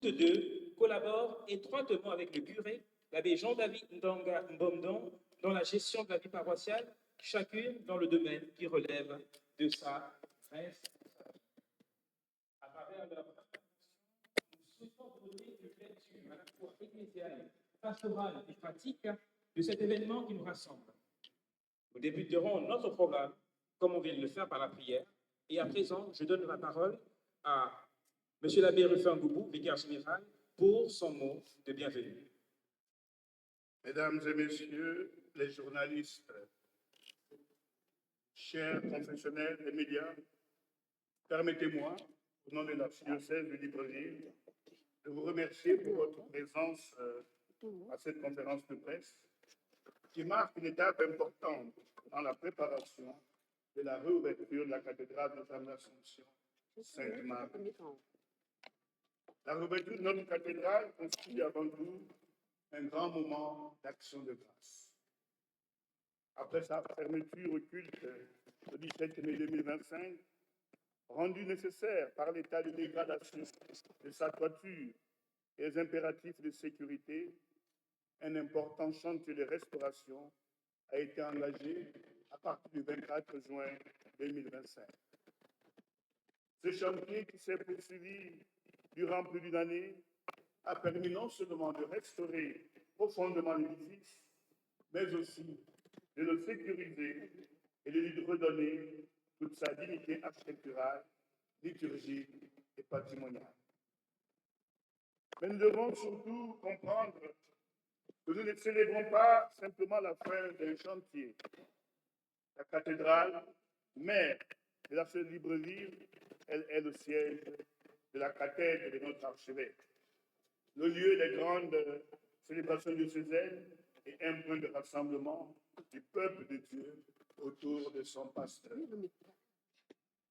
Tous deux collaborent étroitement avec le curé, l'abbé Jean-David Ndanga Mbomdon, dans la gestion de la vie paroissiale, chacune dans le domaine qui relève de sa responsabilité. À travers leur nous souhaitons donner une lecture à la fois ecclésiale, pastorale et pratique de cet événement qui nous rassemble. Nous débuterons notre programme, comme on vient de le faire par la prière, et à présent, je donne la parole à M. l'abbé Rufin Goubou, vicaire général, pour son mot de bienvenue. Mesdames et messieurs les journalistes, chers confessionnels des médias, permettez-moi, au nom de l'archidiocèse de Libreville, de vous remercier pour votre présence à cette conférence de presse qui marque une étape importante dans la préparation de la réouverture de la cathédrale Notre-Dame d'Assomption Sainte-Marie. La réouverture de notre cathédrale constitue avant tout un grand moment d'action de grâce. Après sa fermeture au culte le 17 mai 2025, rendue nécessaire par l'état de dégradation de sa toiture et les impératifs de sécurité, un important chantier de restauration a été engagé à partir du 24 juin 2025. Ce chantier, qui s'est poursuivi durant plus d'une année, a permis non seulement de restaurer profondément l'édifice, mais aussi de le sécuriser et de lui redonner toute sa dignité architecturale, liturgique et patrimoniale. Mais nous devons surtout comprendre que nous ne célébrons pas simplement la fin d'un chantier. La cathédrale, mère de la seule Libreville, elle est le siège de la cathèdre de notre archevêque, le lieu des grandes célébrations diocésaines et un point de rassemblement du peuple de Dieu autour de son pasteur.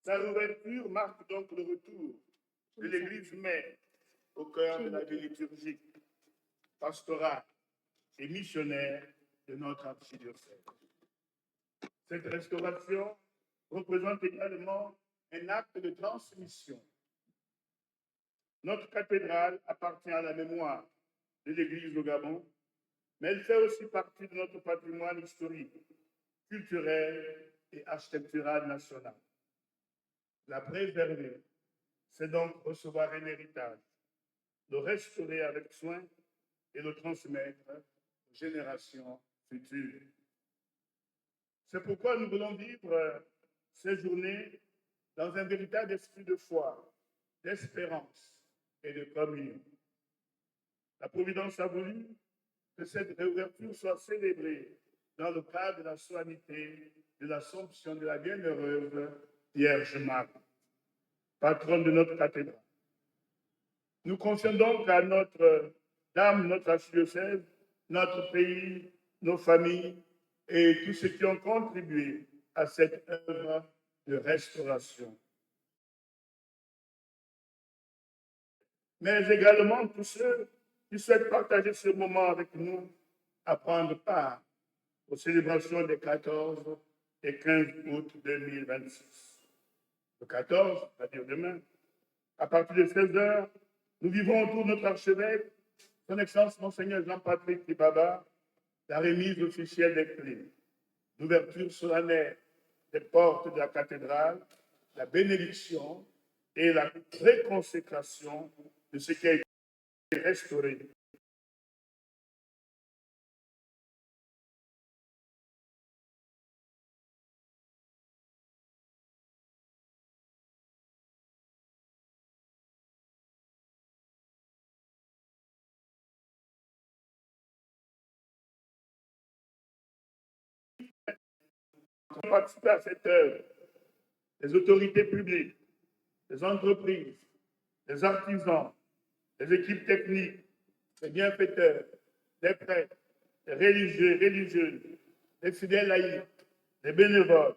Sa réouverture marque donc le retour de l'Église mère au cœur de la vie liturgique, pastorale et missionnaire de notre archidiocèse. Cette restauration représente également un acte de transmission. Notre cathédrale appartient à la mémoire de l'Église au Gabon, mais elle fait aussi partie de notre patrimoine historique, culturel et architectural national. La préserver, c'est donc recevoir un héritage, le restaurer avec soin et le transmettre aux générations futures. C'est pourquoi nous voulons vivre ces journées dans un véritable esprit de foi, d'espérance et de communion. La Providence a voulu que cette réouverture soit célébrée dans le cadre de la solennité de l'Assomption de la Bienheureuse Vierge Marie, patronne de notre cathédrale. Nous confions donc à notre Dame, notre archidiocèse, notre pays, nos familles et tous ceux qui ont contribué à cette œuvre de restauration. Mais également tous ceux qui souhaitent partager ce moment avec nous, à prendre part aux célébrations des 14 et 15 août 2026. Le 14, c'est-à-dire demain, à partir de 16h, nous vivons autour de notre archevêque, son Excellence Monseigneur Jean-Patrick Kibaba, la remise officielle des clés, l'ouverture solennelle des portes de la cathédrale, la bénédiction et la réconsécration de ce qui a été restauré. Participer à cette œuvre, les autorités publiques, les entreprises, les artisans, les équipes techniques, les bienfaiteurs, les prêtres, les religieux, religieuses, les fidèles laïcs, les bénévoles,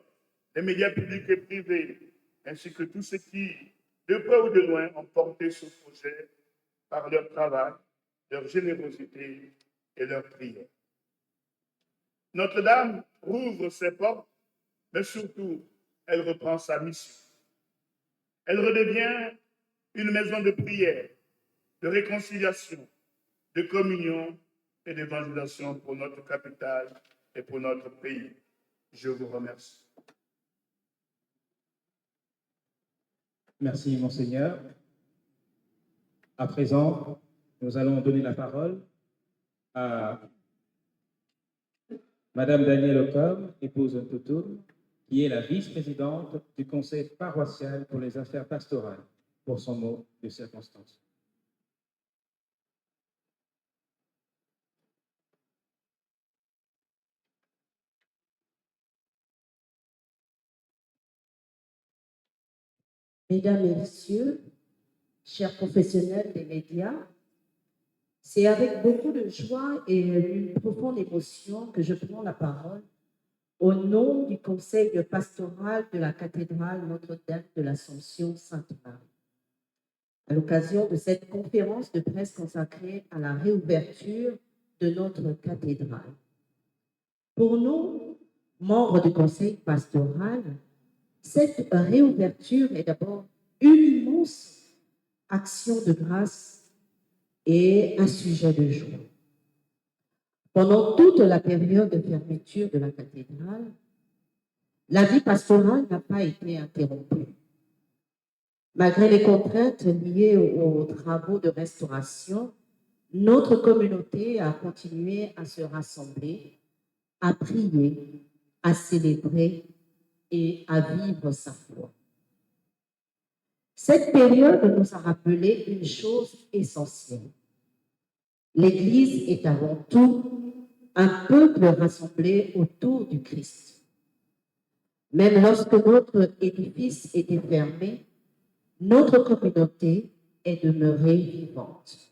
les médias publics et privés, ainsi que tous ceux qui, de près ou de loin, ont porté ce projet par leur travail, leur générosité et leur prière. Notre-Dame rouvre ses portes, mais surtout, elle reprend sa mission. Elle redevient une maison de prière, de réconciliation, de communion et d'évangélisation pour notre capitale et pour notre pays. Je vous remercie. Merci, Monseigneur. À présent, nous allons donner la parole à Madame Danielle Ocom, épouse Ntotoum, qui est la vice-présidente du Conseil paroissial pour les affaires pastorales, pour son mot de circonstance. Mesdames et Messieurs, chers professionnels des médias, c'est avec beaucoup de joie et une profonde émotion que je prends la parole au nom du Conseil pastoral de la cathédrale Notre-Dame de l'Assomption Sainte-Marie, à l'occasion de cette conférence de presse consacrée à la réouverture de notre cathédrale. Pour nous, membres du Conseil pastoral, cette réouverture est d'abord une immense action de grâce et un sujet de joie. Pendant toute la période de fermeture de la cathédrale, la vie pastorale n'a pas été interrompue. Malgré les contraintes liées aux travaux de restauration, notre communauté a continué à se rassembler, à prier, à célébrer et à vivre sa foi. Cette période nous a rappelé une chose essentielle. L'Église est avant tout un peuple rassemblé autour du Christ. Même lorsque notre édifice était fermé, notre communauté est demeurée vivante.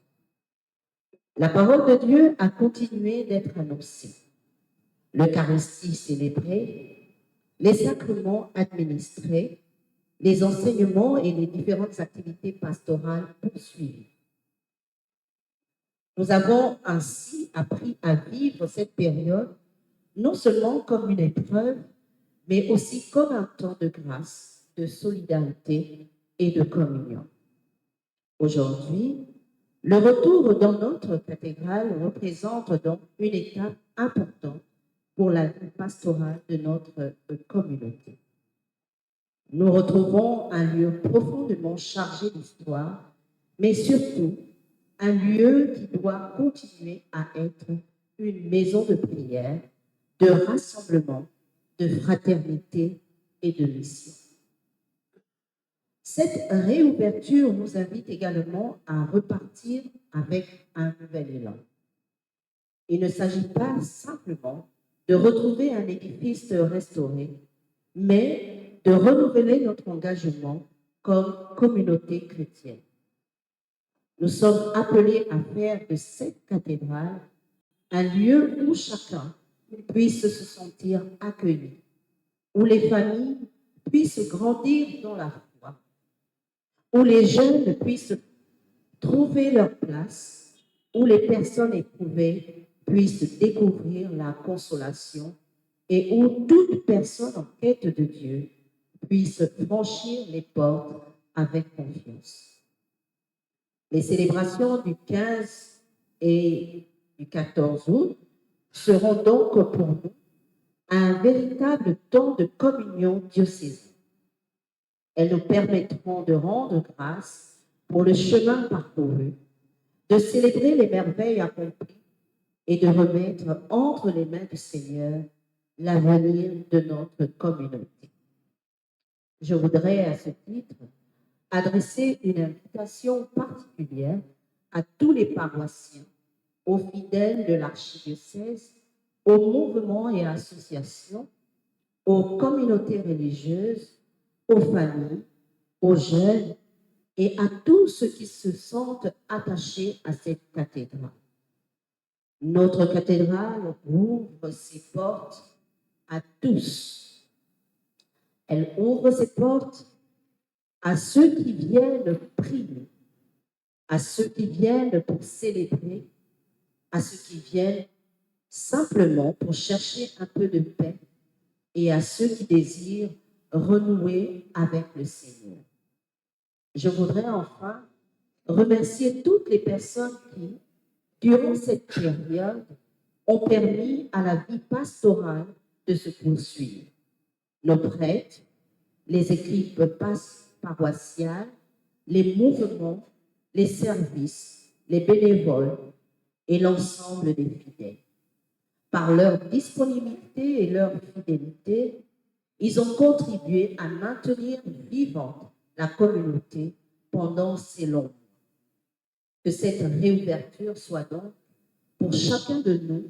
La parole de Dieu a continué d'être annoncée. L'Eucharistie célébrée, les sacrements administrés, les enseignements et les différentes activités pastorales poursuivies. Nous avons ainsi appris à vivre cette période non seulement comme une épreuve, mais aussi comme un temps de grâce, de solidarité et de communion. Aujourd'hui, le retour dans notre cathédrale représente donc une étape importante pour la vie pastorale de notre communauté. Nous retrouvons un lieu profondément chargé d'histoire, mais surtout un lieu qui doit continuer à être une maison de prière, de rassemblement, de fraternité et de mission. Cette réouverture nous invite également à repartir avec un nouvel élan. Il ne s'agit pas simplement de retrouver un édifice restauré, mais de renouveler notre engagement comme communauté chrétienne. Nous sommes appelés à faire de cette cathédrale un lieu où chacun puisse se sentir accueilli, où les familles puissent grandir dans la foi, où les jeunes puissent trouver leur place, où les personnes éprouvées puissent découvrir la consolation et où toute personne en quête de Dieu puisse franchir les portes avec confiance. Les célébrations du 15 et du 14 août seront donc pour nous un véritable temps de communion diocésaine. Elles nous permettront de rendre grâce pour le chemin parcouru, de célébrer les merveilles accomplies et de remettre entre les mains du Seigneur l'avenir de notre communauté. Je voudrais à ce titre adresser une invitation particulière à tous les paroissiens, aux fidèles de l'archidiocèse, aux mouvements et associations, aux communautés religieuses, aux familles, aux jeunes et à tous ceux qui se sentent attachés à cette cathédrale. Notre cathédrale ouvre ses portes à tous. Elle ouvre ses portes à ceux qui viennent prier, à ceux qui viennent pour célébrer, à ceux qui viennent simplement pour chercher un peu de paix et à ceux qui désirent renouer avec le Seigneur. Je voudrais enfin remercier toutes les personnes qui, durant cette période, ont permis à la vie pastorale de se poursuivre. Nos prêtres, les équipes paroissiales, les mouvements, les services, les bénévoles et l'ensemble des fidèles. Par leur disponibilité et leur fidélité, ils ont contribué à maintenir vivante la communauté pendant ces longs mois. Que cette réouverture soit donc, pour chacun de nous,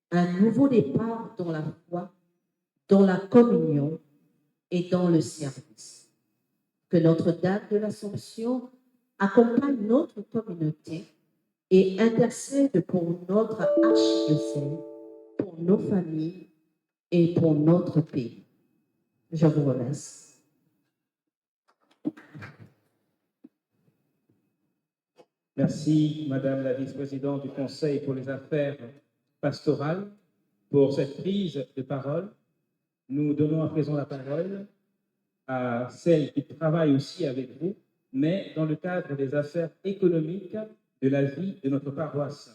un nouveau départ dans la foi, dans la communion et dans le service. Que Notre-Dame de l'Assomption accompagne notre communauté et intercède pour notre archidiocèse, pour nos familles et pour notre pays. Je vous remercie. Merci, Madame la vice-présidente du Conseil pour les affaires pastorales, pour cette prise de parole. Nous donnons à présent la parole à celle qui travaille aussi avec vous, mais dans le cadre des affaires économiques de la vie de notre paroisse.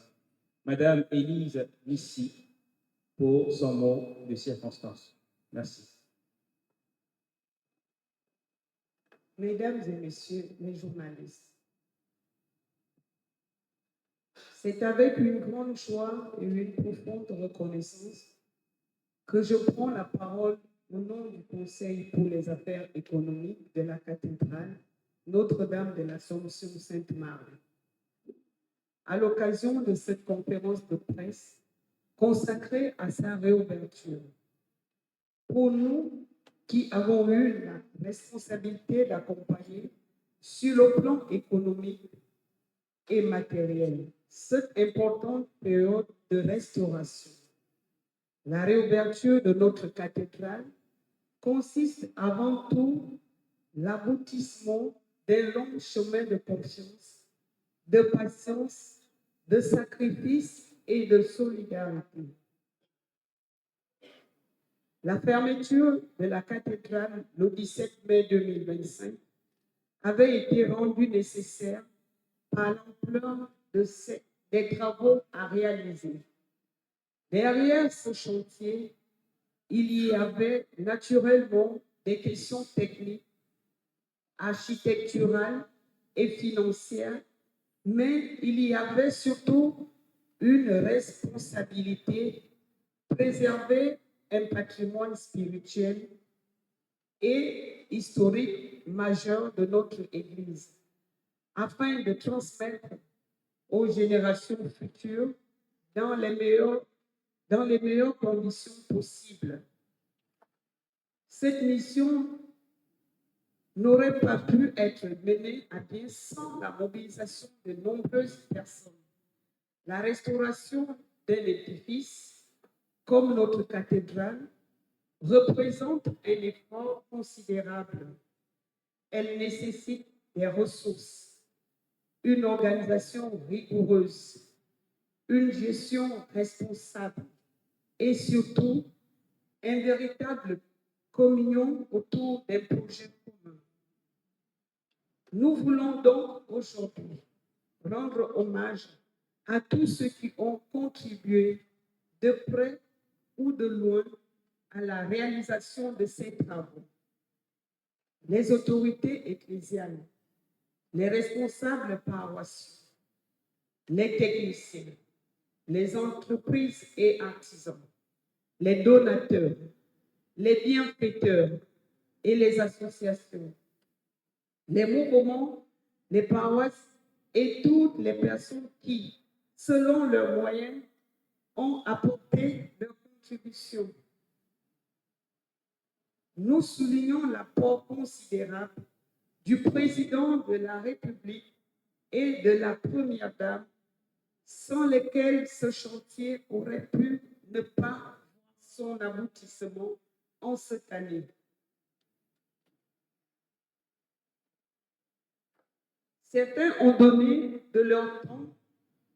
Madame Élise Missy, pour son mot de circonstance. Merci. Mesdames et messieurs les journalistes, c'est avec une grande joie et une profonde reconnaissance que je prends la parole au nom du Conseil pour les affaires économiques de la cathédrale Notre-Dame de l'Assomption Sainte-Marie. À l'occasion de cette conférence de presse consacrée à sa réouverture, pour nous qui avons eu la responsabilité d'accompagner sur le plan économique et matériel cette importante période de restauration, la réouverture de notre cathédrale consiste avant tout l'aboutissement d'un long chemin de confiance, de patience, de sacrifice et de solidarité. La fermeture de la cathédrale le 17 mai 2025 avait été rendue nécessaire par l'ampleur des travaux à réaliser. Derrière ce chantier, il y avait naturellement des questions techniques, architecturales et financières, mais il y avait surtout une responsabilité: préserver un patrimoine spirituel et historique majeur de notre Église, afin de transmettre aux générations futures dans les meilleures conditions possibles. Cette mission n'aurait pas pu être menée à bien sans la mobilisation de nombreuses personnes. La restauration d'un édifice comme notre cathédrale représente un effort considérable. Elle nécessite des ressources, une organisation rigoureuse, une gestion responsable et surtout une véritable communion autour d'un projet commun. Nous voulons donc aujourd'hui rendre hommage à tous ceux qui ont contribué de près ou de loin à la réalisation de ces travaux. Les autorités ecclésiales, les responsables paroissiaux, les techniciens, les entreprises et artisans, les donateurs, les bienfaiteurs et les associations, les mouvements, les paroisses et toutes les personnes qui, selon leurs moyens, ont apporté leur contribution. Nous soulignons l'apport considérable du président de la République et de la première dame, sans lesquels ce chantier aurait pu ne pas voir son aboutissement en cette année. Certains ont donné de leur temps,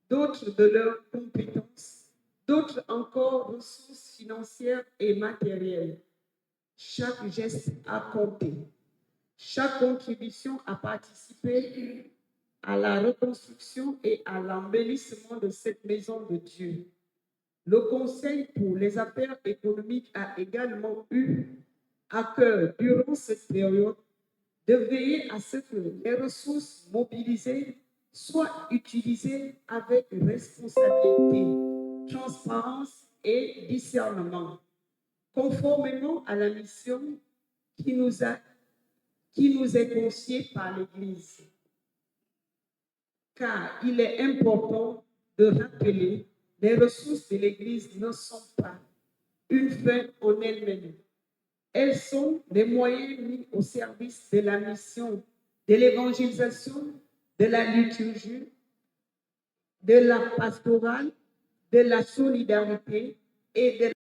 d'autres de leurs compétences, d'autres encore ressources financières et matérielles. Chaque geste a compté. Chaque contribution a participé à la reconstruction et à l'embellissement de cette maison de Dieu. Le Conseil pour les affaires économiques a également eu à cœur, durant cette période, de veiller à ce que les ressources mobilisées soient utilisées avec responsabilité, transparence et discernement, conformément à la mission qui nous est confiée par l'Église. Car il est important de rappeler que les ressources de l'Église ne sont pas une fin en elles-mêmes. Elles sont des moyens mis au service de la mission, de l'évangélisation, de la liturgie, de la pastorale, de la solidarité et de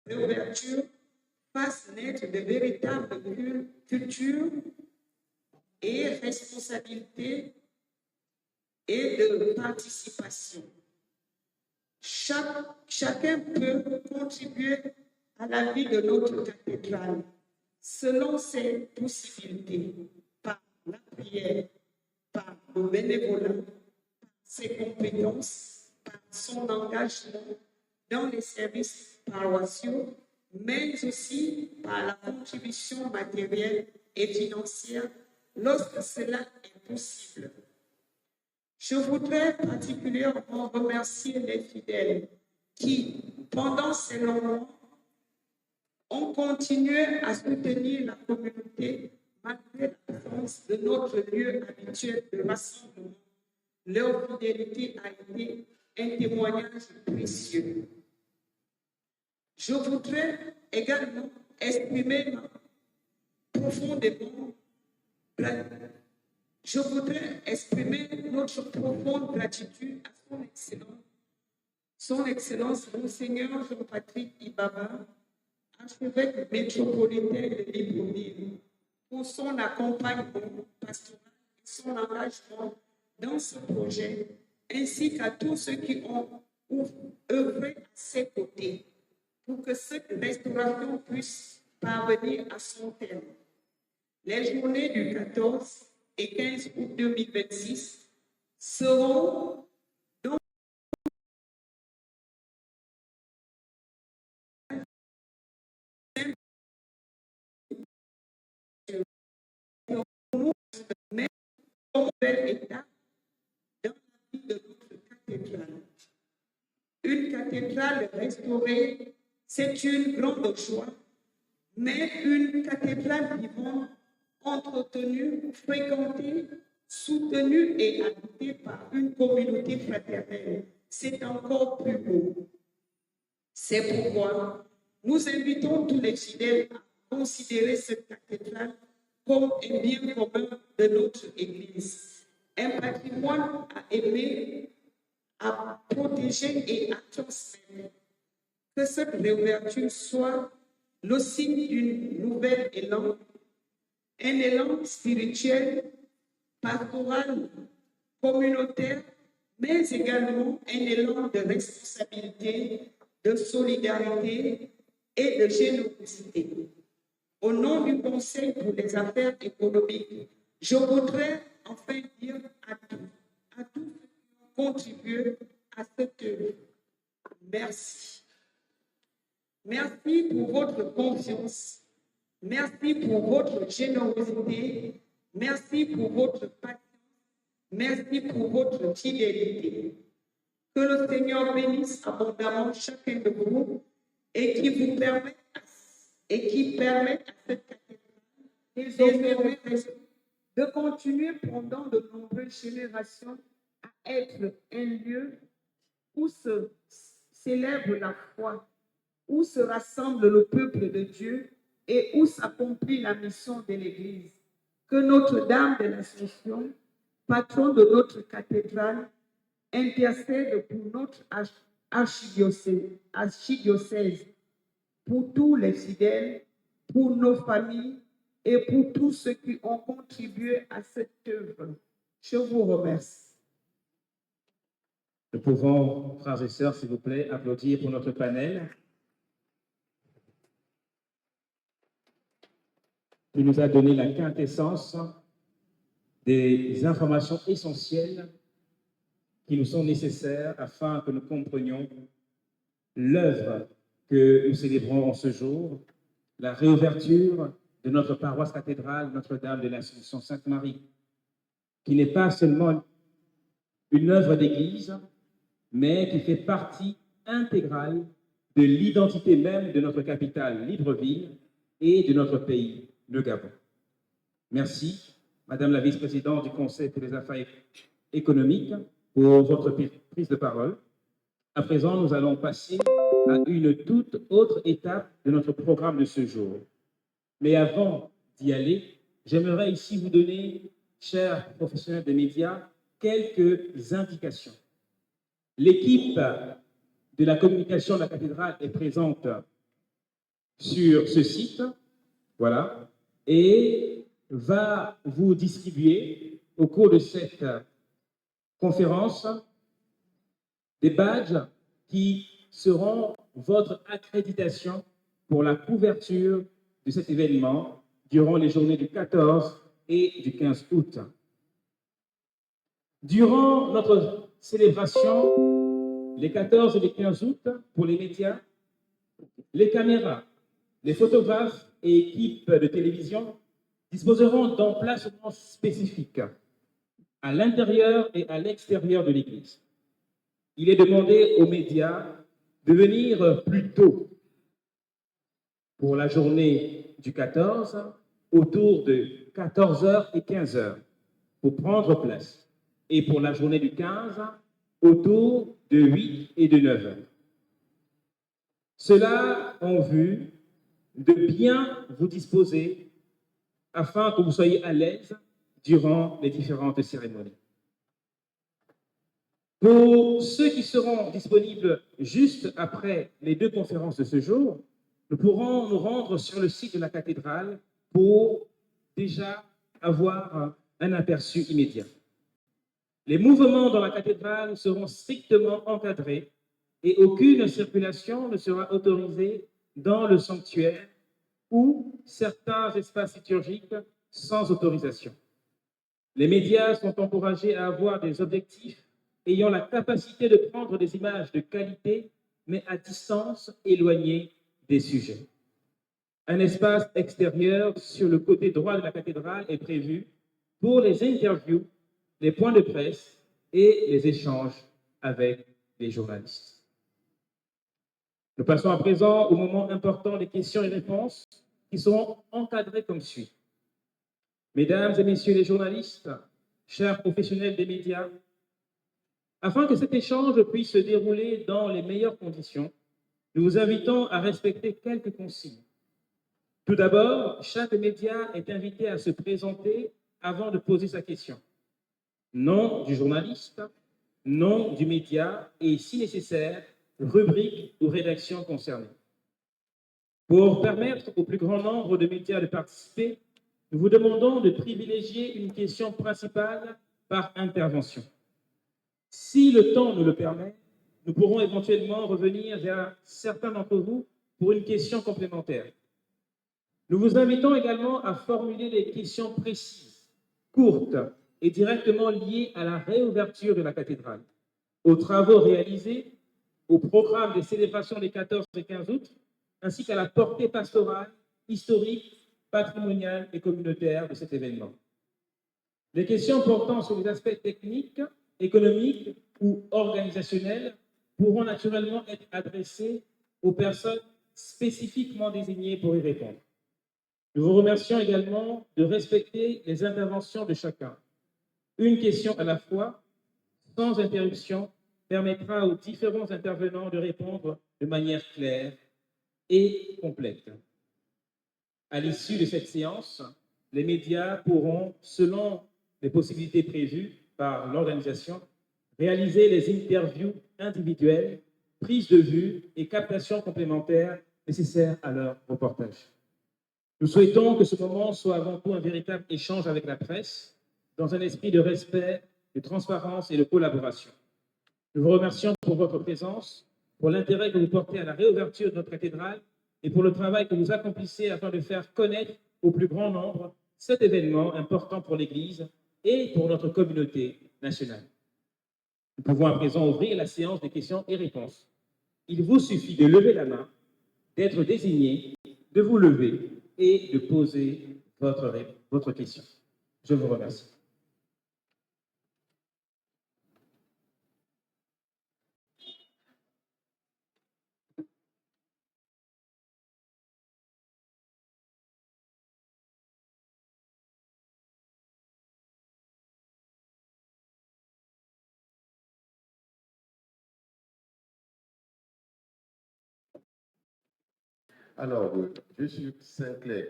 l'ouverture fasse naître de véritables cultures et responsabilités et de participation. Chacun peut contribuer à la vie de notre cathédrale selon ses possibilités, par la prière, par le bénévolat, par ses compétences, par son engagement dans les services paroissiaux, mais aussi par la contribution matérielle et financière lorsque cela est possible. Je voudrais particulièrement remercier les fidèles qui, pendant ces longs mois, ont continué à soutenir la communauté malgré l'absence de notre lieu habituel de rassemblement. Leur fidélité a été un témoignage précieux. Je voudrais également exprimer notre profonde gratitude à son Excellence Monseigneur Jean-Patrick Ibaba, archevêque métropolitain de Libreville, pour son accompagnement pastoral et son engagement dans ce projet, ainsi qu'à tous ceux qui ont œuvré à ses côtés, pour que cette restauration puisse parvenir à son terme. Les journées du 14 et 15 août 2026 seront donc mais une nouvelle étape dans la vie de notre cathédrale. Une cathédrale restaurée, c'est une grande joie, mais une cathédrale vivante, entretenue, fréquentée, soutenue et habitée par une communauté fraternelle, c'est encore plus beau. C'est pourquoi nous invitons tous les fidèles à considérer cette cathédrale comme un bien commun de notre Église, un patrimoine à aimer, à protéger et à transmettre. Que cette réouverture soit le signe d'un nouvel élan, un élan spirituel, pastoral, communautaire, mais également un élan de responsabilité, de solidarité et de générosité. Au nom du Conseil pour les affaires économiques, je voudrais enfin dire à tous ceux qui ont contribué à cette œuvre, merci. Merci pour votre confiance. Merci pour votre générosité. Merci pour votre patience. Merci pour votre fidélité. Que le Seigneur bénisse abondamment chacun de vous et qu'il vous permette et qui permettent à cette cathédrale désormais de continuer pendant de nombreuses générations à être un lieu où se célèbre la foi, où se rassemble le peuple de Dieu et où s'accomplit la mission de l'Église. Que Notre-Dame de l'Ascension, patron de notre cathédrale, intercède pour notre archidiocèse, pour tous les fidèles, pour nos familles et pour tous ceux qui ont contribué à cette œuvre. Je vous remercie. Nous pouvons, frères et sœurs, s'il vous plaît, applaudir pour notre panel qui nous a donné la quintessence des informations essentielles qui nous sont nécessaires afin que nous comprenions l'œuvre que nous célébrons en ce jour, la réouverture de notre paroisse cathédrale Notre-Dame de l'Assomption Sainte-Marie, qui n'est pas seulement une œuvre d'Église, mais qui fait partie intégrale de l'identité même de notre capitale, Libreville, et de notre pays, le Gabon. Merci, Madame la vice-présidente du Conseil pour les affaires économiques, pour votre prise de parole. À présent, nous allons passer à une toute autre étape de notre programme de ce jour. Mais avant d'y aller, j'aimerais ici vous donner, chers professionnels des médias, quelques indications. L'équipe de la communication de la cathédrale est présente sur ce site, voilà, et va vous distribuer au cours de cette conférence des badges qui seront votre accréditation pour la couverture de cet événement durant les journées du 14 et du 15 août. Durant notre célébration, les 14 et les 15 août, pour les médias, les caméras, les photographes et équipes de télévision disposeront d'emplacements spécifiques à l'intérieur et à l'extérieur de l'église. Il est demandé aux médias de venir plus tôt pour la journée du 14, autour de 14h et 15h, pour prendre place. Et pour la journée du 15, autour de 8 et de 9h. Cela en vue de bien vous disposer afin que vous soyez à l'aise durant les différentes cérémonies. Pour ceux qui seront disponibles juste après les deux conférences de ce jour, nous pourrons nous rendre sur le site de la cathédrale pour déjà avoir un aperçu immédiat. Les mouvements dans la cathédrale seront strictement encadrés et aucune circulation ne sera autorisée dans le sanctuaire ou certains espaces liturgiques sans autorisation. Les médias sont encouragés à avoir des objectifs ayant la capacité de prendre des images de qualité, mais à distance éloignée des sujets. Un espace extérieur sur le côté droit de la cathédrale est prévu pour les interviews, les points de presse et les échanges avec les journalistes. Nous passons à présent au moment important des questions et réponses qui seront encadrées comme suit. Mesdames et messieurs les journalistes, chers professionnels des médias, afin que cet échange puisse se dérouler dans les meilleures conditions, nous vous invitons à respecter quelques consignes. Tout d'abord, chaque média est invité à se présenter avant de poser sa question. Nom du journaliste, nom du média et, si nécessaire, rubrique ou rédaction concernée. Pour permettre au plus grand nombre de médias de participer, nous vous demandons de privilégier une question principale par intervention. Si le temps nous le permet, nous pourrons éventuellement revenir vers certains d'entre vous pour une question complémentaire. Nous vous invitons également à formuler des questions précises, courtes et directement liées à la réouverture de la cathédrale, aux travaux réalisés, au programme des célébrations des 14 et 15 août, ainsi qu'à la portée pastorale, historique, patrimoniale et communautaire de cet événement. Les questions portant sur les aspects techniques, économiques ou organisationnels pourront naturellement être adressées aux personnes spécifiquement désignés pour y répondre. Nous vous remercions également de respecter les interventions de chacun. Une question à la fois, sans interruption, permettra aux différents intervenants de répondre de manière claire et complète. À l'issue de cette séance, les médias pourront, selon les possibilités prévues par l'organisation, réaliser les interviews individuelles, prises de vue et captations complémentaires nécessaires à leur reportage. Nous souhaitons que ce moment soit avant tout un véritable échange avec la presse, dans un esprit de respect, de transparence et de collaboration. Nous vous remercions pour votre présence, pour l'intérêt que vous portez à la réouverture de notre cathédrale et pour le travail que vous accomplissez afin de faire connaître au plus grand nombre cet événement important pour l'Église et pour notre communauté nationale. Nous pouvons à présent ouvrir la séance des questions et réponses. Il vous suffit de lever la main, d'être désigné, de vous lever et de poser votre question. Je vous remercie. Alors, je suis Saint-Clair.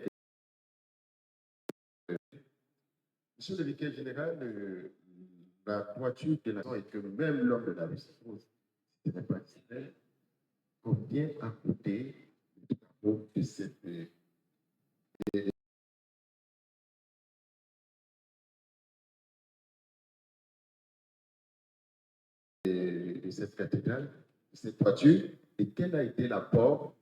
Monsieur le vicaire général, la toiture de la nation et que même l'homme de la rue se pose, ce n'est pas exceptionnel, pour bien accouder les travaux de cette cathédrale, de cette toiture, et quel a été l'apport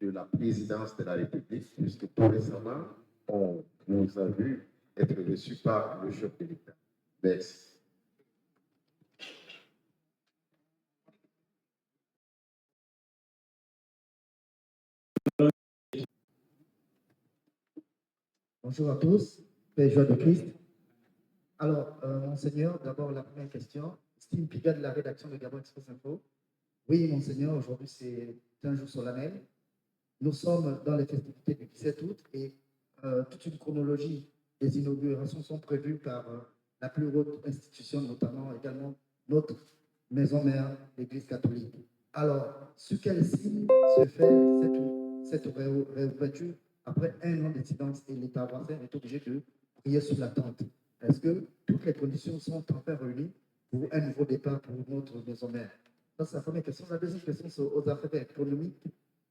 de la présidence de la République, puisque tout récemment, on vous a vu être reçu par le chef de l'État. Merci. Bonjour à tous, Père Joie de Christ. Alors, Monseigneur, d'abord la première question. Steve Pigat de la rédaction de Gabon Express Info. Oui, Monseigneur, aujourd'hui c'est un jour solennel. Nous sommes dans les festivités du 17 août et toute une chronologie des inaugurations sont prévues par la plus haute institution, notamment également notre maison mère, l'Église catholique. Alors, sur quel signe se fait cette réouverture après un an d'incidence et l'État voisin est obligé de prier sur la tente? Est-ce que toutes les conditions sont enfin réunies pour un nouveau départ pour notre maison mère? Ça, c'est la première question. La deuxième question, c'est aux affaires économiques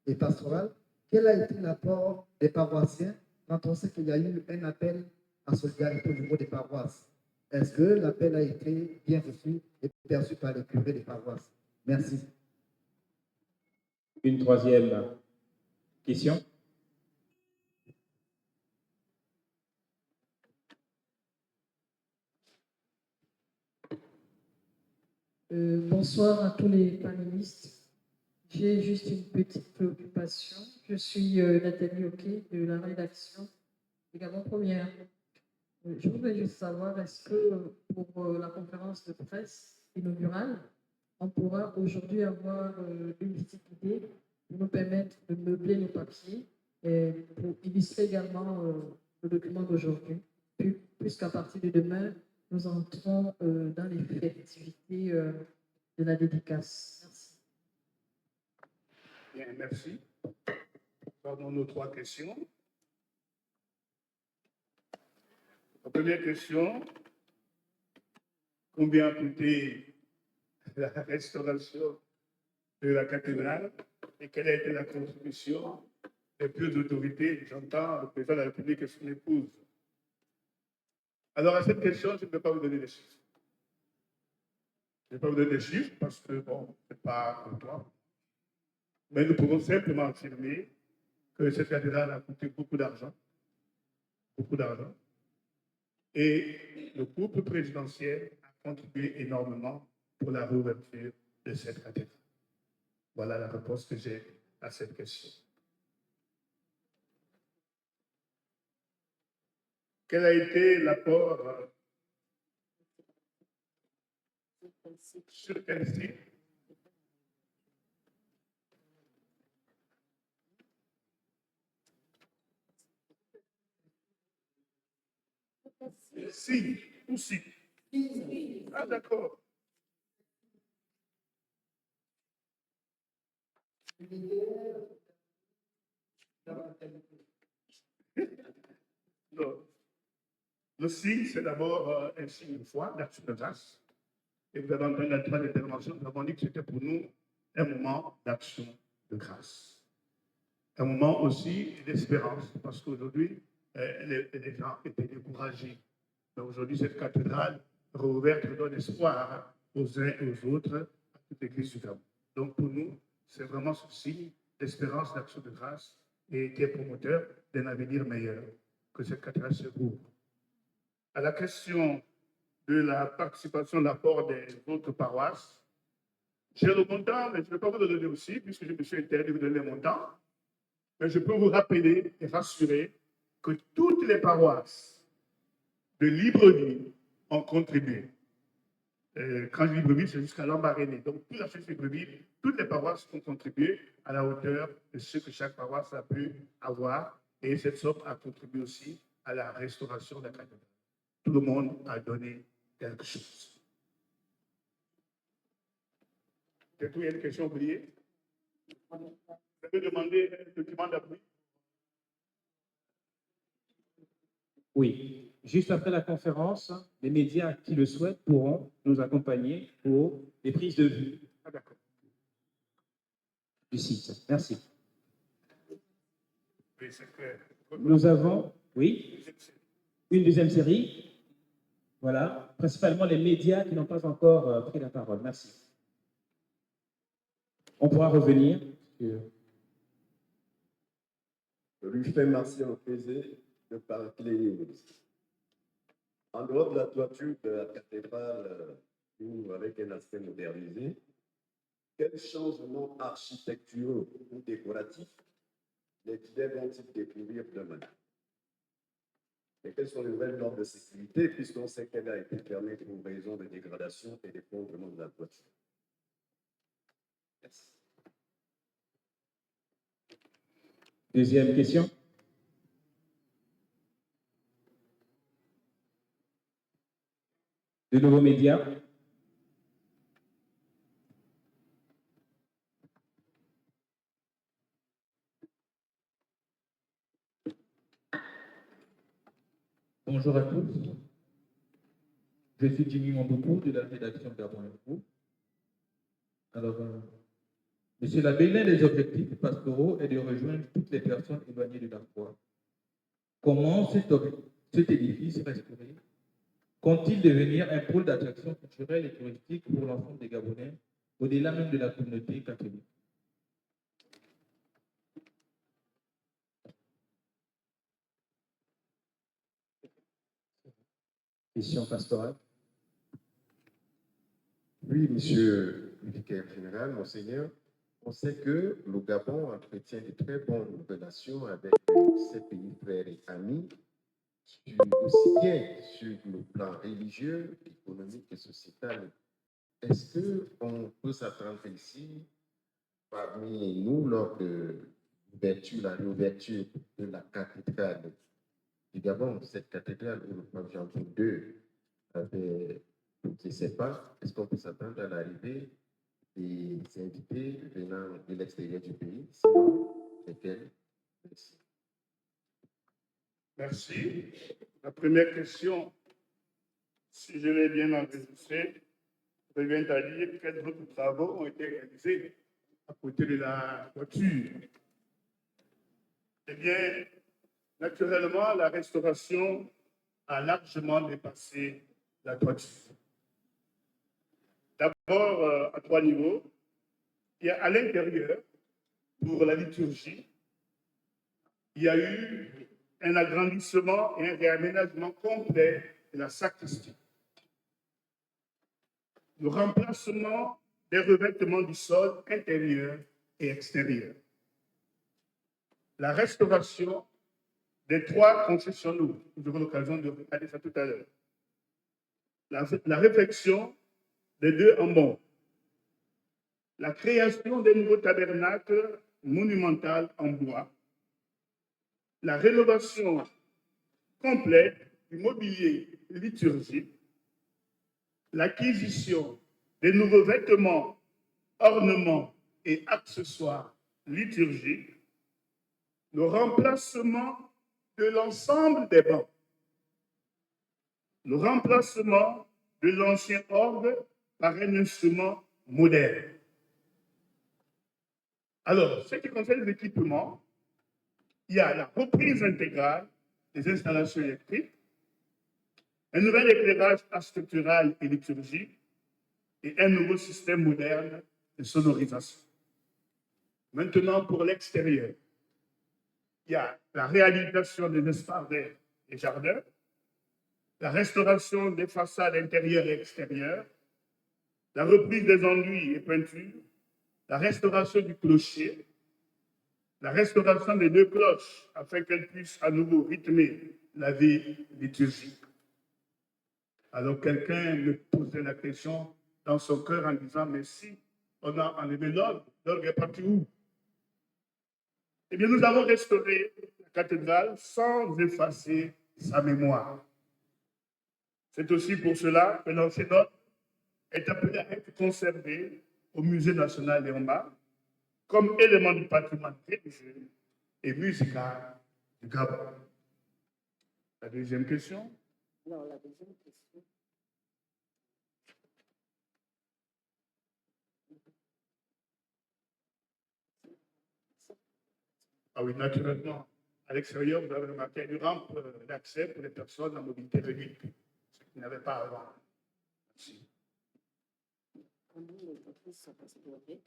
et pastorales. Quel a été l'apport des paroissiens quand on sait qu'il y a eu un appel à solidarité au niveau des paroisses? Est-ce que l'appel a été bien reçu et perçu par les curés des paroisses? Merci. Une troisième question. Bonsoir à tous les panélistes. J'ai juste une petite préoccupation. Je suis Nathalie Oquet de la rédaction également première. Je voudrais juste savoir, est-ce que pour la conférence de presse inaugurale, on pourra aujourd'hui avoir une petite idée pour nous permettre de meubler nos papiers et pour illustrer également le document d'aujourd'hui, puisqu'à partir de demain, nous entrons dans les festivités de la dédicace. Merci. Bien, merci. Pardon, nos trois questions. La première question, combien a coûté la restauration de la cathédrale et quelle a été la contribution des plus d'autorité, j'entends le président de la République et son épouse? Alors, à cette question, je ne peux pas vous donner des chiffres. Je ne vais pas vous donner des chiffres parce que, bon, ce n'est pas pour toi. Mais nous pouvons simplement affirmer que cette cathédrale a coûté beaucoup d'argent. Beaucoup d'argent. Et le groupe présidentiel a contribué énormément pour la réouverture de cette cathédrale. Voilà la réponse que j'ai à cette question. Quel a été l'apport sur quel site? Si ou si. Ah, d'accord. Non. Le signe, c'est d'abord un signe de foi, d'action de grâce. Et vous avez entendu la troisième intervention, nous avons dit que c'était pour nous un moment d'action de grâce. Un moment aussi d'espérance, parce qu'aujourd'hui, les gens étaient découragés. Mais aujourd'hui, cette cathédrale rouverte donne espoir aux uns et aux autres, à toute l'Église du Gabon. Donc pour nous, c'est vraiment ce signe d'espérance, d'action de grâce, et qui est promoteur d'un avenir meilleur, que cette cathédrale se rouvre. À la question de la participation, l'apport des autres paroisses, j'ai le montant, mais je ne vais pas vous le donner aussi, puisque je me suis interdit de vous donner le montant. Mais je peux vous rappeler et rassurer que toutes les paroisses de Libreville ont contribué. Quand je dis Libreville, c'est jusqu'à Lambaréné. Donc, toute la chute de Libreville, toutes les paroisses ont contribué à la hauteur de ce que chaque paroisse a pu avoir. Et cette somme a contribué aussi à la restauration de la cathédrale. Tout le monde a donné quelque chose. Est-ce qu'il y a une question oubliée? Vous avez demandé un document d'appui? Oui. Juste après la conférence, les médias qui le souhaitent pourront nous accompagner pour les prises de vue du site. Merci. Oui, c'est clair. Nous avons, oui, une deuxième série. Voilà, principalement les médias qui n'ont pas encore pris la parole. Merci. On pourra revenir sur... Rufin Martien Pesé de Paraclet. En dehors de la toiture de la cathédrale, ou avec un aspect modernisé, quels changements architecturaux ou décoratifs les fidèles vont-ils découvrir demain? Et quelles sont les nouvelles normes de sécurité, puisqu'on sait qu'elle a été fermée pour raison de dégradation et d'effondrement de la toiture? Merci. Deuxième question. De nouveaux médias. Bonjour à tous. Je suis Jimmy Mondoukou de la rédaction Gabon Info. Alors, Monsieur l'abbé, l'un des objectifs pastoraux est de rejoindre toutes les personnes éloignées de la foi. Comment cet édifice restauré compte-t-il devenir un pôle d'attraction culturelle et touristique pour l'ensemble des Gabonais, au-delà même de la communauté catholique? Question pastorale. Oui, monsieur le vicaire général, monseigneur, on sait que le Gabon entretient de très bonnes relations avec ses pays frères et amis, aussi bien sur le plan religieux, économique et sociétal. Est-ce qu'on peut s'attendre ici, parmi nous, lors de la réouverture de la cathédrale du Gabon, cette cathédrale où le pape Jean-Paul II avait je ne sais pas, est-ce qu'on peut s'attendre à l'arrivée des invités venant de l'extérieur du pays? Sinon, lesquels? Merci. Merci. La première question, si je l'ai bien enregistrée, revient à dire quels autres travaux ont été réalisés à côté de la toiture. Eh bien, naturellement, la restauration a largement dépassé la toiture. D'abord, à trois niveaux. Il y a à l'intérieur, pour la liturgie, il y a eu un agrandissement et un réaménagement complet de la sacristie. Le remplacement des revêtements du sol intérieur et extérieur. La restauration des trois concessionnaires. Nous aurons l'occasion de regarder ça tout à l'heure. La réfection des deux amont. La création des nouveaux tabernacles monumentaux en bois. La rénovation complète du mobilier liturgique, l'acquisition des nouveaux vêtements, ornements et accessoires liturgiques, le remplacement de l'ensemble des bancs, le remplacement de l'ancien orgue par un instrument moderne. Alors, ce qui concerne l'équipement, il y a la reprise intégrale des installations électriques, un nouvel éclairage architectural et liturgique et un nouveau système moderne de sonorisation. Maintenant, pour l'extérieur, il y a la réhabilitation des espaces verts et jardins, la restauration des façades intérieures et extérieures, la reprise des enduits et peintures, la restauration du clocher, la restauration des 2 cloches afin qu'elles puissent à nouveau rythmer la vie liturgique. Alors quelqu'un me posait la question dans son cœur en disant, mais si on a enlevé l'orgue est parti où? Eh bien, nous avons restauré la cathédrale sans effacer sa mémoire. C'est aussi pour cela que l'ancien orgue est appelé à être conservé au Musée national Léon-Mart comme élément du patrimoine religieux et musical du Gabon. La deuxième question. Alors, la deuxième question. Ah oui, naturellement, à l'extérieur, vous avez remarqué une rampe d'accès pour les personnes à mobilité réduite, ce qu'il n'y avait pas avant. Merci. Comment les entreprises sont restaurées?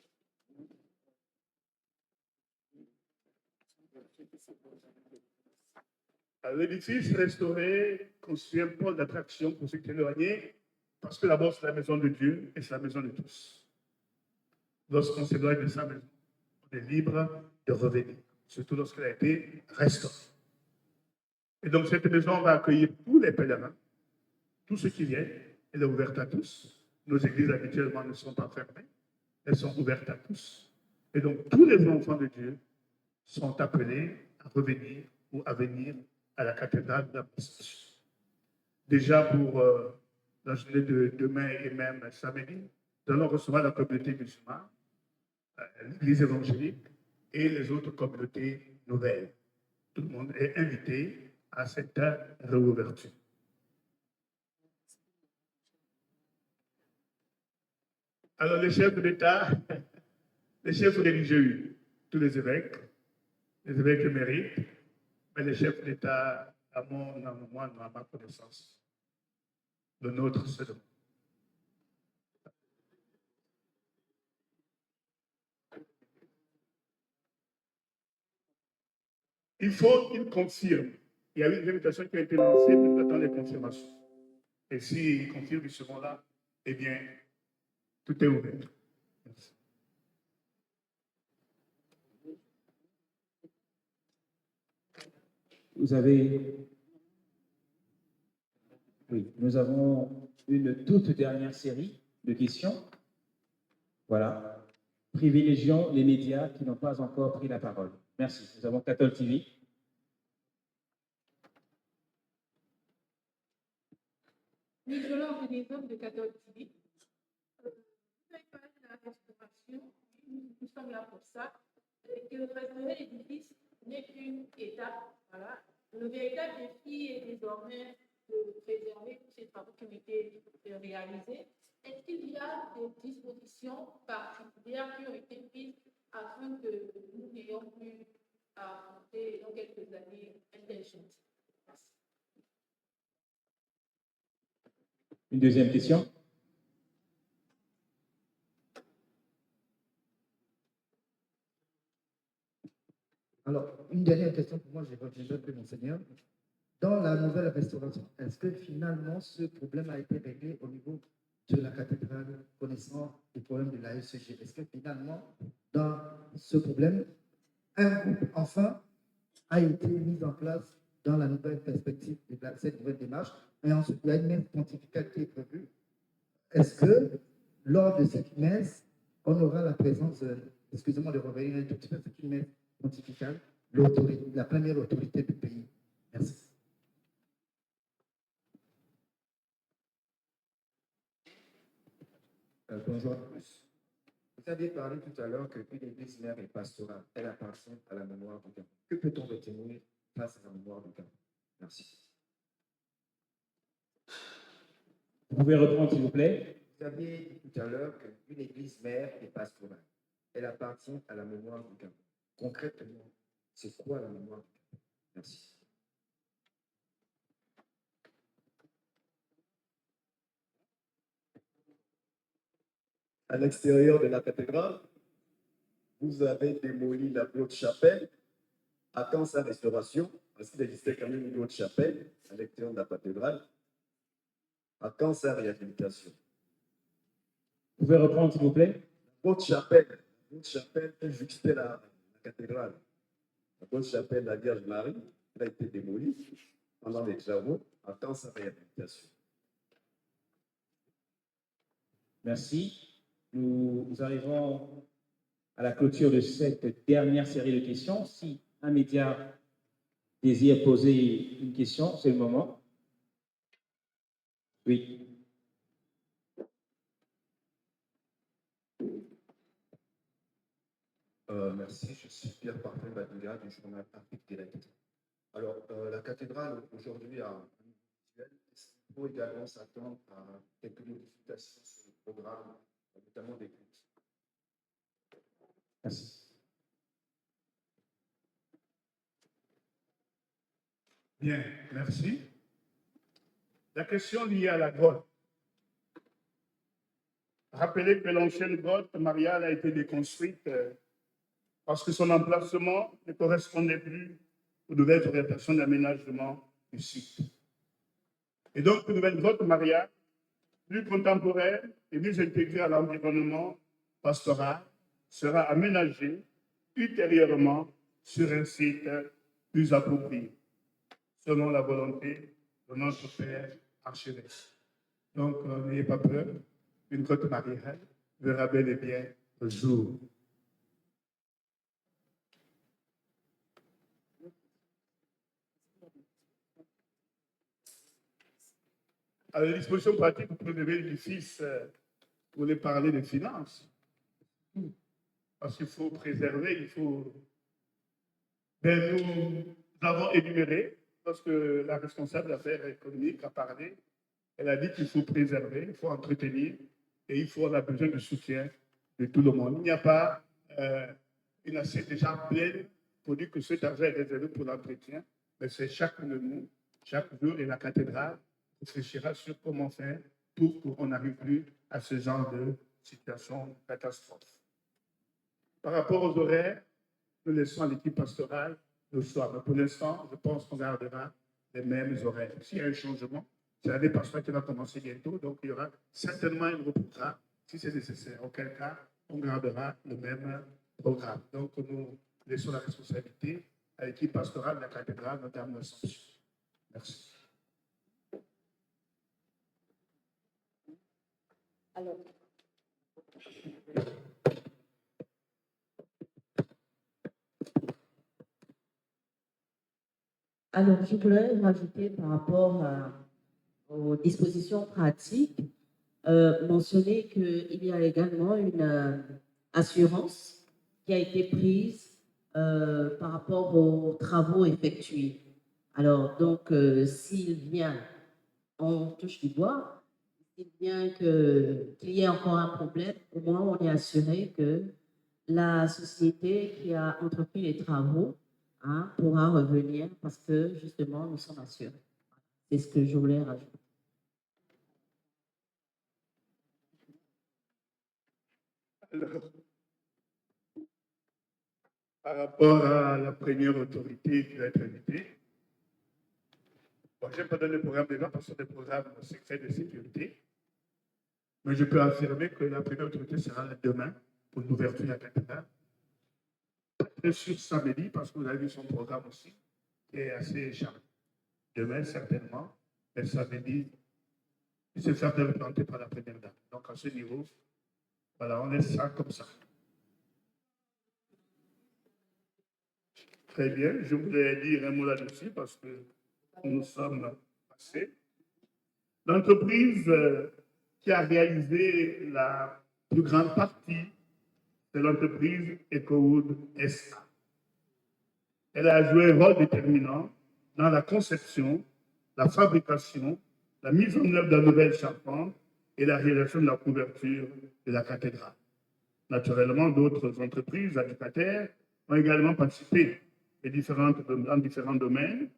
L'édifice restauré constitue un pôle d'attraction pour ceux qui sont éloignés, parce que d'abord, c'est la maison de Dieu et c'est la maison de tous. Lorsqu'on s'éloigne de sa maison, on est libre de revenir, surtout lorsqu'elle a été restaurée. Et donc, cette maison va accueillir tous les pèlerins, tous ceux qui viennent. Elle est ouverte à tous. Nos églises habituellement ne sont pas fermées, elles sont ouvertes à tous. Et donc, tous les enfants de Dieu sont appelés à revenir ou à venir à la cathédrale de la Présentation. Déjà pour la journée de demain et même samedi, nous allons recevoir la communauté musulmane, l'Église évangélique et les autres communautés nouvelles. Tout le monde est invité à cette réouverture. Alors les chefs de l'État, les chefs religieux, tous les évêques émérites, mais les chefs d'État, à ma connaissance, le nôtre seulement. Il faut qu'il confirme. Il y a une invitation qui a été lancée, nous attendons les confirmations. Et s'ils confirment, ils seront là, eh bien, tout est ouvert. Merci. Vous avez... Oui, nous avons une toute dernière série de questions. Voilà. Privilégions les médias qui n'ont pas encore pris la parole. Merci. Nous avons Cathol TV. Nicolas Renaison de Cathol TV. Vous avez parlé de la restauration. Nous sommes là pour ça. Et que restaurer l'édifice n'est qu'une étape. Voilà. Le véritable défi est désormais de préserver tous ces travaux qui ont été réalisés. Est-ce qu'il y a des dispositions particulières qui ont été prises afin que nous n'ayons plus à affronter dans quelques années un tel chantier? Merci. Une deuxième question. Alors, une dernière question pour moi, j'ai besoin de Monseigneur. Dans la nouvelle restauration, est-ce que finalement ce problème a été réglé au niveau de la cathédrale, connaissant les problèmes de l'AECG? Est-ce que finalement, dans ce problème, un groupe enfin a été mis en place dans la nouvelle perspective de cette nouvelle démarche? Et ensuite, il y a une messe pontificale qui est prévue. Est-ce que lors de cette messe, on aura la présence, excusez-moi de revenir un tout petit peu, c'est une messe pontificale, la première autorité du pays? Merci. Bonjour à tous. Vous aviez parlé tout à l'heure qu'une église mère est pastorale. Elle appartient à la mémoire du Gabon. Que peut-on retenir face à la mémoire du Gabon? Merci. Vous pouvez reprendre, s'il vous plaît. Vous aviez dit tout à l'heure qu'une église mère est pastorale. Elle appartient à la mémoire du Gabon. Concrètement, c'est quoi la mémoire du Gabon? Merci. À l'extérieur de la cathédrale, vous avez démoli la haute chapelle. À quand sa restauration? Parce qu'il existait quand même une autre chapelle à l'extérieur de la cathédrale. À quand sa réhabilitation? Vous pouvez reprendre, s'il vous plaît. L'autre chapelle qui juxtait la cathédrale. La haute chapelle de la Vierge Marie, elle a été démolie pendant les travaux. À quand sa réhabilitation? Merci. Nous arrivons à la clôture de cette dernière série de questions. Si un média désire poser une question, c'est le moment. Oui. Merci, je suis Pierre Parfait Badinga du journal Afrique Direct. Alors, la cathédrale aujourd'hui a un visuel. Est-ce qu'il faut également s'attendre à quelques modifications sur le programme, notamment des cultes? Merci. Bien, merci. La question liée à la grotte. Rappelez que l'ancienne grotte mariale a été déconstruite parce que son emplacement ne correspondait plus aux nouvelles orientations d'aménagement du site. Et donc, une nouvelle grotte mariale, plus contemporaine et mieux intégrée à l'environnement pastoral, sera aménagée ultérieurement sur un site plus approprié, selon la volonté de notre Père archevêque. Donc, n'ayez pas peur, une grotte mariale verra bel et bien le jour. À la disposition pratique pour prélever l'édifice, vous voulez parler des finances. Parce qu'il faut préserver, il faut. Ben, nous avons énuméré, lorsque la responsable d'affaires économiques a parlé, elle a dit qu'il faut préserver, il faut entretenir et on a besoin de soutien de tout le monde. Il n'y a pas une assiette déjà pleine pour dire que cet argent est réservé pour l'entretien, mais c'est chacun de nous, chaque jour, et la cathédrale réfléchira sur comment faire pour qu'on n'arrive plus à ce genre de situation catastrophe. Par rapport aux horaires, nous laissons à l'équipe pastorale le soir. Mais pour l'instant, je pense qu'on gardera les mêmes horaires. S'il y a un changement, c'est l'année pastorale qui va commencer bientôt, donc il y aura certainement une reportage si c'est nécessaire. Auquel cas, on gardera le même programme. Donc, nous laissons la responsabilité à l'équipe pastorale de la cathédrale, notamment l'Assomption. Merci. Alors, je voulais rajouter par rapport aux dispositions pratiques, mentionner qu'il y a également une assurance qui a été prise par rapport aux travaux effectués. Alors, donc, s'il vient, on touche du bois, s'il vient qu'il y ait encore un problème, au moins on est assuré que la société qui a entrepris les travaux pourra revenir parce que justement nous sommes assurés. C'est ce que je voulais rajouter. Alors, par rapport à la première autorité qui va être invitée, bon, je n'ai pas donné le programme déjà parce que c'est des programmes secrets de sécurité, mais je peux affirmer que la première autorité sera là demain pour l'ouverture de la cathédrale. Bien sûr, samedi, parce que vous avez vu son programme aussi, qui est assez chargé. Demain, certainement, mais samedi, il se fait représenter par la première dame. Donc, à ce niveau, voilà, on laisse ça comme ça. Très bien, je voulais dire un mot là-dessus parce que nous sommes passés. L'entreprise qui a réalisé la plus grande partie, c'est l'entreprise EcoWood SA. Elle a joué un rôle déterminant dans la conception, la fabrication, la mise en œuvre de la nouvelle charpente et la réalisation de la couverture de la cathédrale. Naturellement, d'autres entreprises adjudicataires ont également participé dans différents domaines,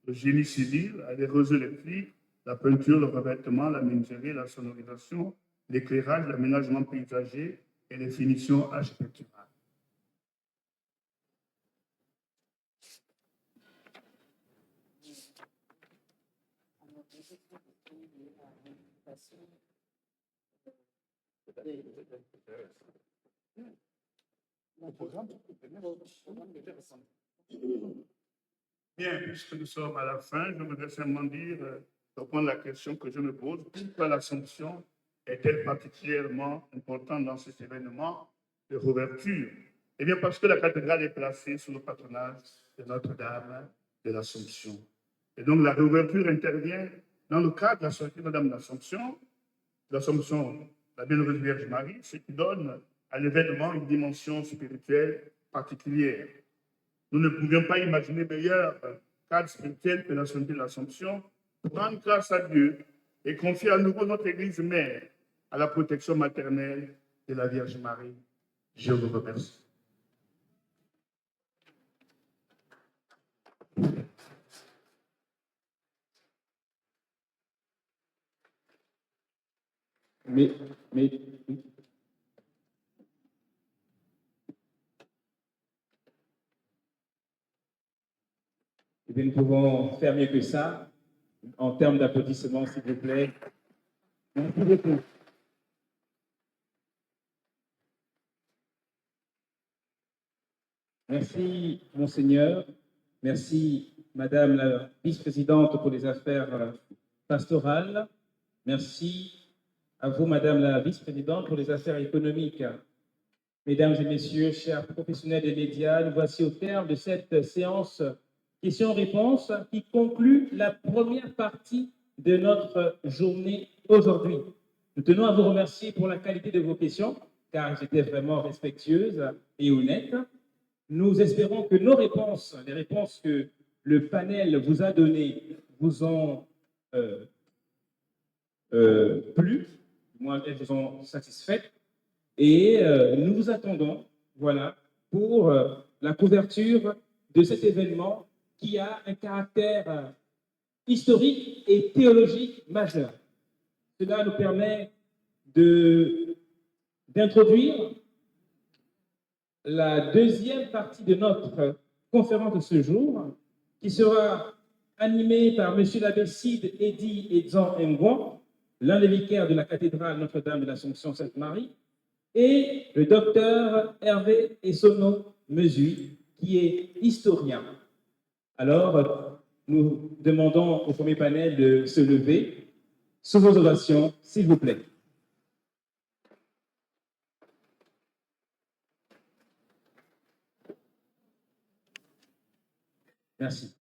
le génie civil, les réseaux électriques, la peinture, le revêtement, la menuiserie, la sonorisation, l'éclairage, l'aménagement paysager et les finitions architecturales. Bien, puisque nous sommes à la fin, je voudrais simplement répondre à la question que je me pose. Pourquoi l'Assomption est-elle particulièrement importante dans cet événement de réouverture? Eh bien, parce que la cathédrale est placée sous le patronage de Notre-Dame de l'Assomption. Et donc, la réouverture intervient dans le cadre de la sortie de Notre-Dame de l'Assomption, la Bienheureuse Vierge Marie, ce qui donne à l'événement une dimension spirituelle particulière. Nous ne pouvions pas imaginer meilleur cadre spirituel que la sortie de l'Assomption pour rendre grâce à Dieu et confier à nouveau notre Église mère à la protection maternelle de la Vierge Marie. Je vous remercie. Eh bien, nous pouvons faire mieux que ça. En termes d'applaudissements, s'il vous plaît. Merci beaucoup. Merci, Monseigneur. Merci, Madame la vice-présidente pour les affaires pastorales. Merci à vous, Madame la vice-présidente pour les affaires économiques. Mesdames et messieurs, chers professionnels des médias, nous voici au terme de cette séance questions-réponses qui conclut la première partie de notre journée aujourd'hui. Nous tenons à vous remercier pour la qualité de vos questions, car elles étaient vraiment respectueuses et honnêtes. Nous espérons que nos réponses, les réponses que le panel vous a données, vous ont plu, moi elles vous ont satisfaites, et nous vous attendons, voilà, pour la couverture de cet événement qui a un caractère historique et théologique majeur. Cela nous permet d'introduire la deuxième partie de notre conférence de ce jour, qui sera animée par M. l'abbé Cide Eddy Edzan Ngwan, l'un des vicaires de la cathédrale Notre-Dame de l'Assomption Sainte-Marie, et le docteur Hervé Essonno Mesui, qui est historien. Alors, nous demandons au premier panel de se lever. Sous vos ovations, s'il vous plaît. Merci.